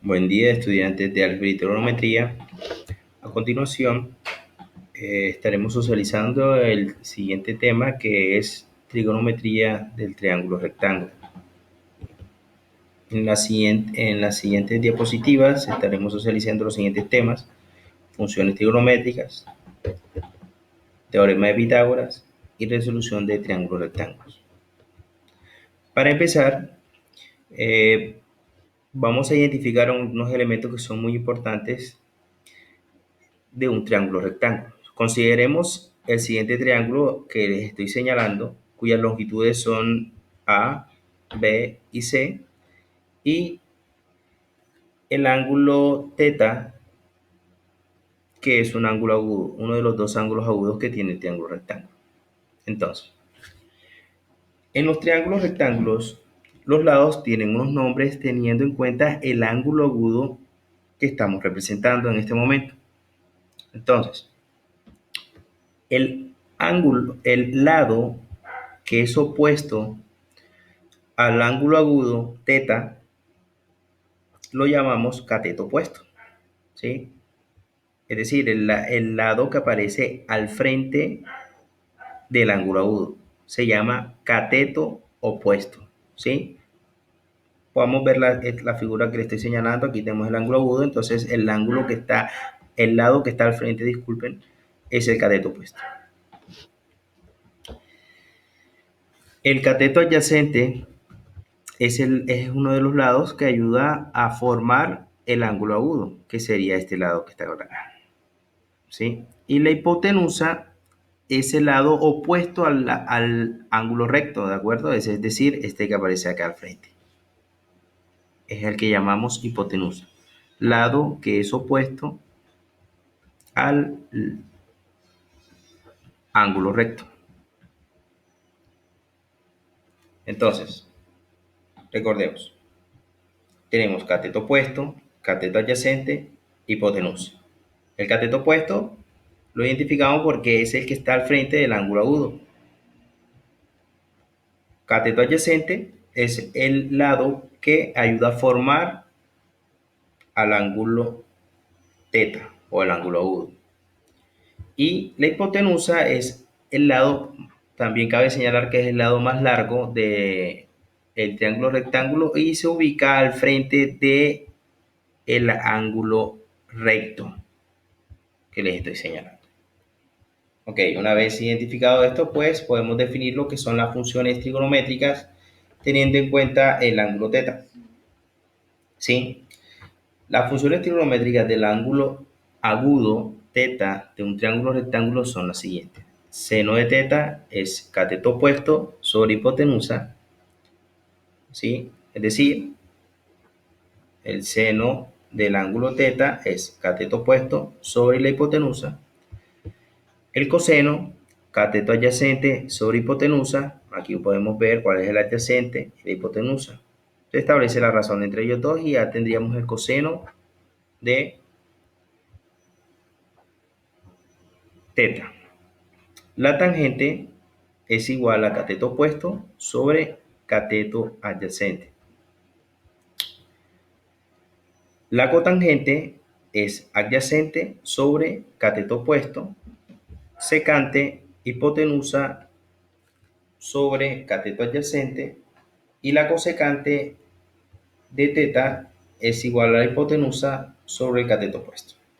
Buen día, estudiantes de álgebra y trigonometría. A continuación, estaremos socializando el siguiente tema, que es trigonometría del triángulo rectángulo. En las siguientes diapositivas estaremos socializando los siguientes temas: funciones trigonométricas, teorema de Pitágoras y resolución de triángulos rectángulos. Para empezar, vamos a identificar unos elementos que son muy importantes de un triángulo rectángulo. Consideremos el siguiente triángulo que les estoy señalando, cuyas longitudes son A, B y C, y el ángulo θ, que es un ángulo agudo, uno de los dos ángulos agudos que tiene el triángulo rectángulo. Entonces, en los triángulos rectángulos, los lados tienen unos nombres teniendo en cuenta el ángulo agudo que estamos representando en este momento. Entonces, el lado que es opuesto al ángulo agudo θ lo llamamos cateto opuesto, ¿sí? Es decir, el lado que aparece al frente del ángulo agudo se llama cateto opuesto, ¿sí? Podemos ver la figura que le estoy señalando. Aquí tenemos el ángulo agudo, entonces el lado que está al frente, disculpen, es el cateto opuesto. El cateto adyacente es uno de los lados que ayuda a formar el ángulo agudo, que sería este lado que está acá, ¿sí? Y la hipotenusa es el lado opuesto al ángulo recto, ¿de acuerdo? Es decir, este que aparece acá al frente. Es el que llamamos hipotenusa. Lado que es opuesto al ángulo recto. Entonces, recordemos, tenemos cateto opuesto, cateto adyacente, hipotenusa. El cateto opuesto lo identificamos porque es el que está al frente del ángulo agudo. Cateto adyacente es el lado que ayuda a formar al ángulo θ o el ángulo agudo. Y la hipotenusa es el lado, también cabe señalar que es el lado más largo del triángulo rectángulo y se ubica al frente del ángulo recto que les estoy señalando. Ok, una vez identificado esto, pues podemos definir lo que son las funciones trigonométricas teniendo en cuenta el ángulo θ. ¿Sí? Las funciones trigonométricas del ángulo agudo θ de un triángulo rectángulo son las siguientes. Seno de θ es cateto opuesto sobre hipotenusa, ¿sí? Es decir, el seno del ángulo θ es cateto opuesto sobre la hipotenusa. El coseno, cateto adyacente sobre hipotenusa. Aquí podemos ver cuál es el adyacente y la hipotenusa. Se establece la razón entre ellos dos y ya tendríamos el coseno de θ. La tangente es igual a cateto opuesto sobre cateto adyacente. La cotangente es adyacente sobre cateto opuesto, secante, hipotenusa sobre cateto adyacente, y la cosecante de θ es igual a la hipotenusa sobre el cateto opuesto.